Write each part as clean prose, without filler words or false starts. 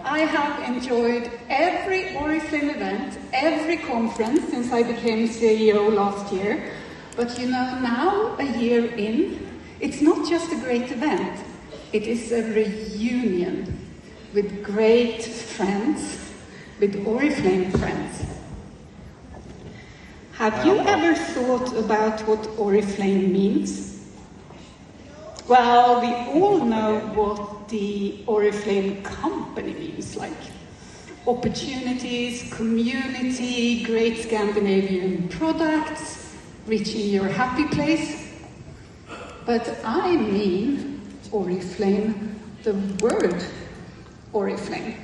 I have enjoyed every Oriflame event, every conference since I became CEO last year. But you know, now, a year in, it's not just a great event, it is a reunion with great friends, with Oriflame friends. Have you ever thought about what Oriflame means? Well, we all know what the Oriflame company means, like opportunities, community, great Scandinavian products, reaching your happy place. But I mean Oriflame, the word Oriflame.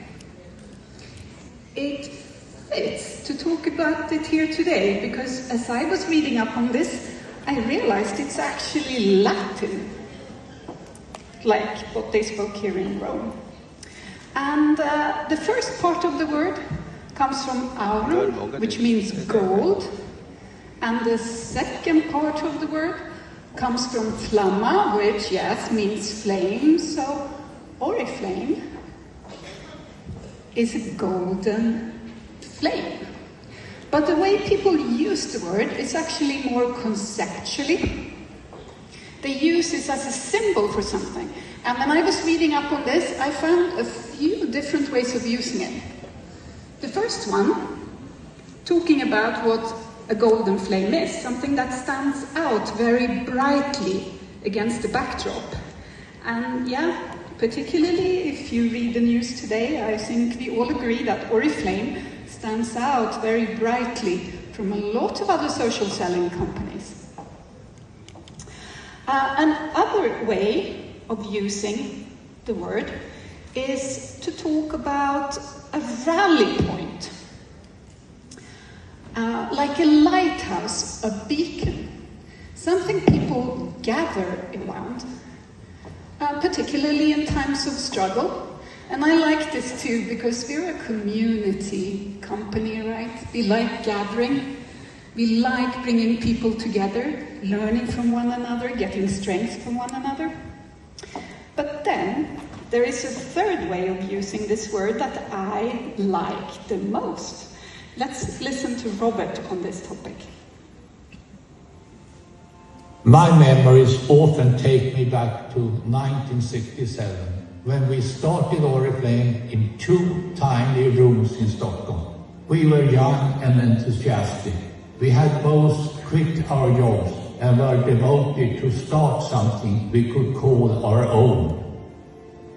It fits to talk about it here today, because as I was reading up on this, I realized it's actually Latin, like what they spoke here in Rome. And the first part of the word comes from ORO, which means gold. And the second part of the word comes from flamma, which, yes, means flame. So Oriflame is a golden flame. But the way people use the word is actually more conceptually. They use this as a symbol for something. And when I was reading up on this, I found a few different ways of using it. The first one, talking about what a golden flame is, something that stands out very brightly against the backdrop. And yeah, particularly if you read the news today, I think we all agree that Oriflame stands out very brightly from a lot of other social selling companies. Another way of using the word is to talk about a rally point, like a lighthouse, a beacon, something people gather around, particularly in times of struggle. And I like this too, because we're a community company, right? We like gathering. We like bringing people together, learning from one another, getting strength from one another. But then, there is a third way of using this word that I like the most. Let's listen to Robert on this topic. My memories often take me back to 1967, when we started Oriflame in 2 tiny rooms in Stockholm. We were young and enthusiastic. We had both quit our jobs and were devoted to start something we could call our own.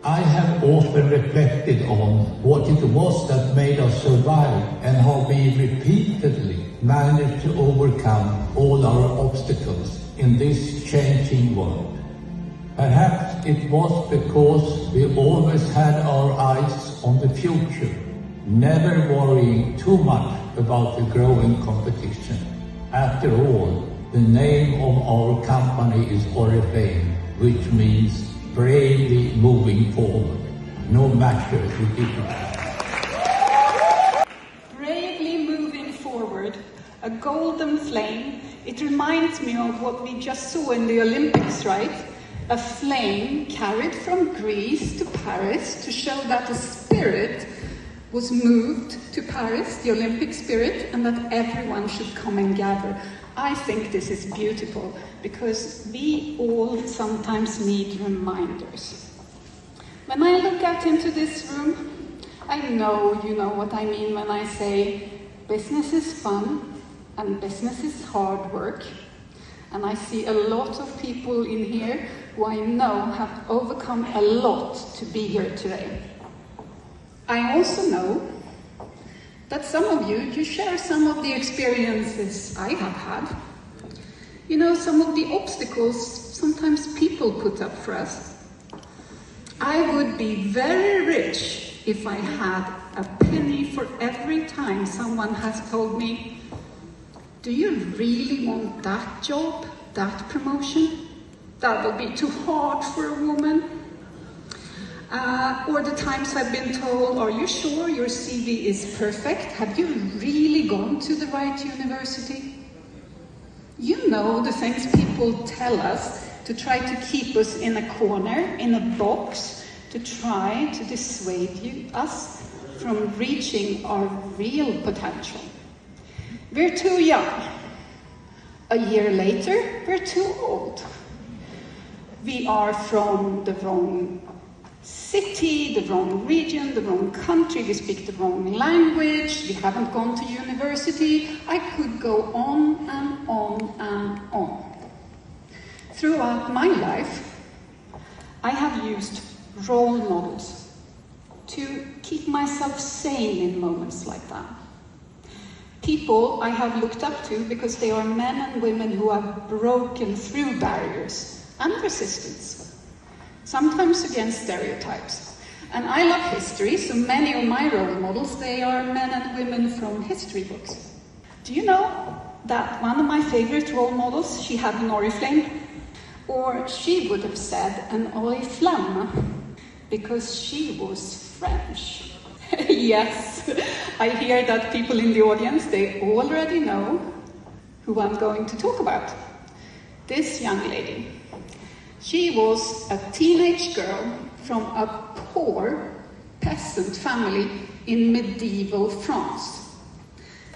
I have often reflected on what it was that made us survive and how we repeatedly managed to overcome all our obstacles in this changing world. Perhaps it was because we always had our eyes on the future, never worrying too much about the growing competition. After all, the name of our company is Oriflame, which means bravely moving forward, no matter the difficulty. Bravely moving forward, a golden flame. It reminds me of what we just saw in the Olympics, right? A flame carried from Greece to Paris to show that the spirit was moved to Paris, the Olympic spirit, and that everyone should come and gather. I think this is beautiful, because we all sometimes need reminders. When I look out into this room, I know you know what I mean when I say business is fun and business is hard work. And I see a lot of people in here who I know have overcome a lot to be here today. I also know that some of you share some of the experiences I have had. You know, some of the obstacles sometimes people put up for us. I would be very rich if I had a penny for every time someone has told me, do you really want that job, that promotion? That will be too hard for a woman. Or the times I've been told, are you sure your CV is perfect? Have you really gone to the right university? You know, the things people tell us to try to keep us in a corner, in a box, to try to dissuade us from reaching our real potential. We're too young. A year later, we're too old. We are from the wrong city, the wrong region, the wrong country, we speak the wrong language, we haven't gone to university. I could go on and on and on. Throughout my life, I have used role models to keep myself sane in moments like that. People I have looked up to because they are men and women who have broken through barriers and resistance, sometimes against stereotypes. And I love history, so many of my role models, they are men and women from history books. Do you know that one of my favorite role models, she had an Oriflame? Or she would have said an Oriflame, because she was French. Yes, I hear that people in the audience, they already know who I'm going to talk about. This young lady. She was a teenage girl from a poor peasant family in medieval France.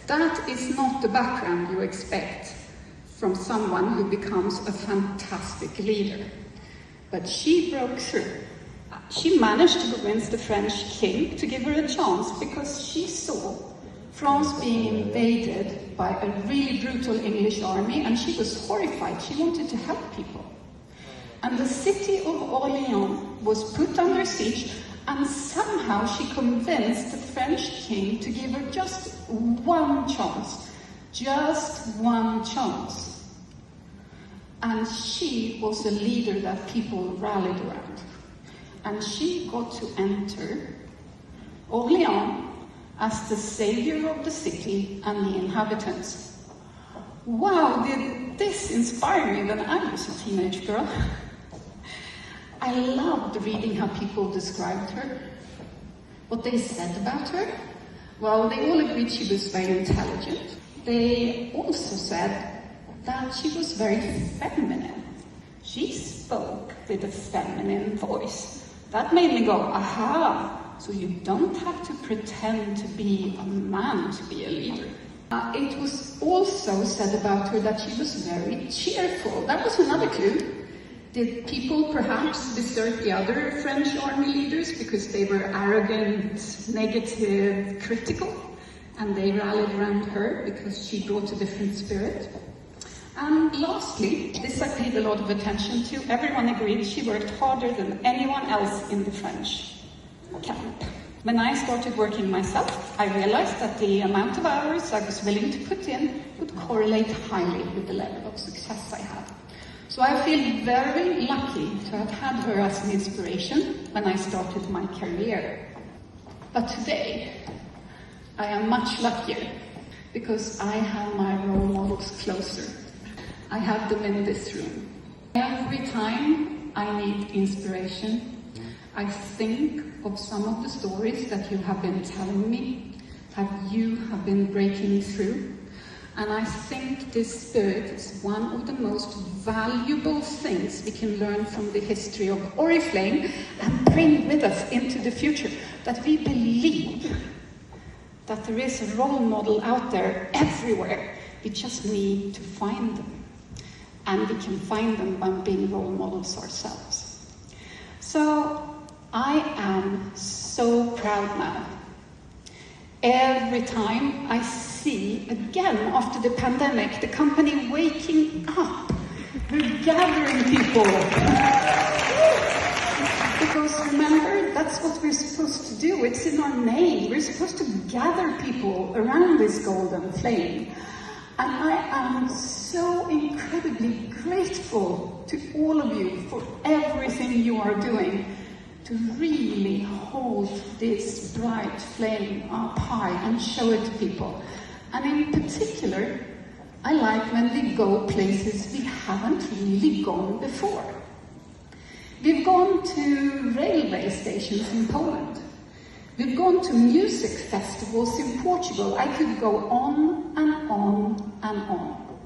That is not the background you expect from someone who becomes a fantastic leader. But she broke through. She managed to convince the French king to give her a chance because she saw France being invaded by a really brutal English army, and she was horrified. She wanted to help people. And the city of Orléans was put under siege, and somehow she convinced the French king to give her just one chance. Just one chance. And she was a leader that people rallied around. And she got to enter Orléans as the savior of the city and the inhabitants. Wow, did this inspire me when I was a teenage girl? I loved reading how people described her, what they said about her. Well, they all agreed she was very intelligent. They also said that she was very feminine. She spoke with a feminine voice. That made me go, aha, so you don't have to pretend to be a man to be a leader. It was also said about her that she was very cheerful. That was another clue. Did people perhaps desert the other French army leaders because they were arrogant, negative, critical? And they rallied around her because she brought a different spirit. And lastly, this I paid a lot of attention to. Everyone agreed she worked harder than anyone else in the French camp. When I started working myself, I realized that the amount of hours I was willing to put in would correlate highly with the level of success I had. So I feel very lucky to have had her as an inspiration when I started my career. But today, I am much luckier because I have my role models closer. I have them in this room. Every time I need inspiration, I think of some of the stories that you have been telling me, that you have been breaking through. And I think this spirit is one of the most valuable things we can learn from the history of Oriflame and bring with us into the future. That we believe that there is a role model out there everywhere. We just need to find them. And we can find them by being role models ourselves. So I am so proud now. Every time I see, again after the pandemic, the company waking up, we're gathering people. Because remember, that's what we're supposed to do. It's in our name. We're supposed to gather people around this golden flame. And I am so incredibly grateful to all of you for everything you are doing to really hold this bright flame up high and show it to people. And in particular, I like when we go places we haven't really gone before. We've gone to railway stations in Poland. We've gone to music festivals in Portugal. I could go on and on and on.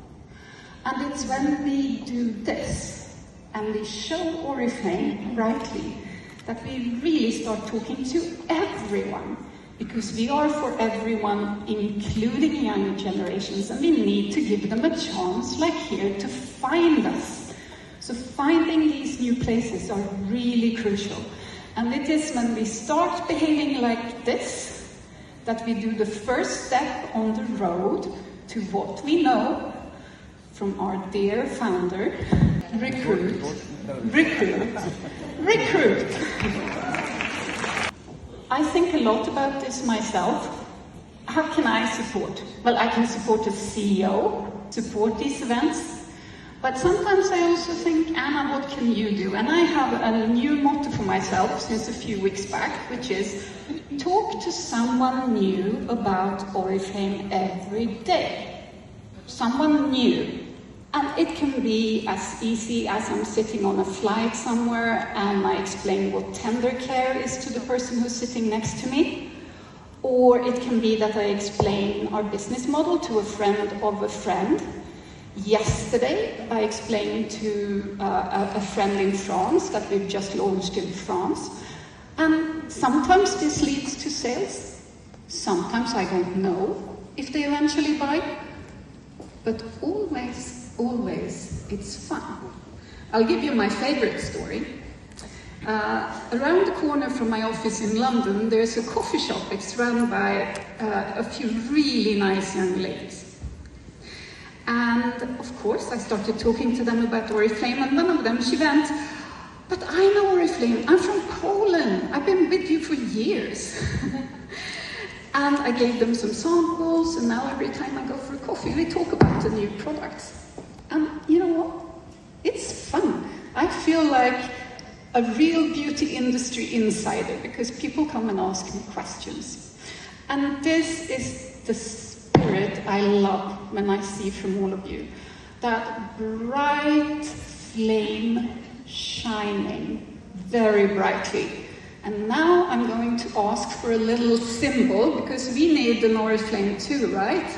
And it's when we do this, and we show Oriflame brightly, that we really start talking to everyone, because we are for everyone, including younger generations, and we need to give them a chance, like here, to find us. So finding these new places are really crucial. And it is when we start behaving like this that we do the first step on the road to what we know from our dear founder: recruit, recruit, recruit. I think a lot about this myself. How can I support? Well, I can support as CEO, support these events, but sometimes I also think, Anna, what can you do? And I have a new motto for myself since a few weeks back, which is talk to someone new about Oriflame every day. Someone new. And it can be as easy as I'm sitting on a flight somewhere and I explain what tender care is to the person who's sitting next to me. Or it can be that I explain our business model to a friend of a friend. Yesterday, I explained to a friend in France that we've just launched in France. And sometimes this leads to sales. Sometimes I don't know if they eventually buy. But always, it's fun. I'll give you my favorite story. Around the corner from my office in London, there's a coffee shop. It's run by a few really nice young ladies. And of course, I started talking to them about Oriflame, and one of them, she went, "But I know Oriflame, I'm from Poland, I've been with you for years." And I gave them some samples, and now every time I go for coffee, we talk about the new products. And you know what? It's fun. I feel like a real beauty industry insider, because people come and ask me questions. And this is the spirit I love when I see from all of you. That bright flame shining very brightly. And now I'm going to ask for a little symbol, because we need an Oriflame too, right?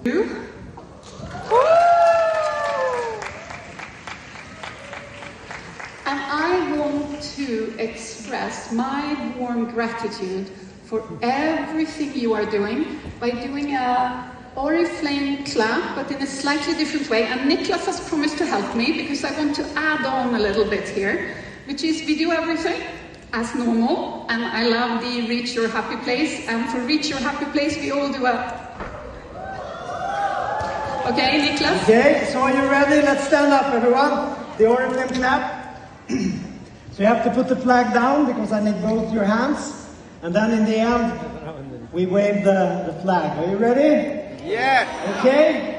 You? And I want to express my warm gratitude for everything you are doing by doing a Oriflame clap, but in a slightly different way. And Niklas has promised to help me, because I want to add on a little bit here, which is we do everything as normal, and I love the Reach Your Happy Place, and for Reach Your Happy Place we all do a... Okay, Niklas? Okay, so are you ready? Let's stand up, everyone. The Oriflame clap. So you have to put the flag down, because I need both your hands, and then in the end we wave the flag. Are you ready? Yeah! Okay?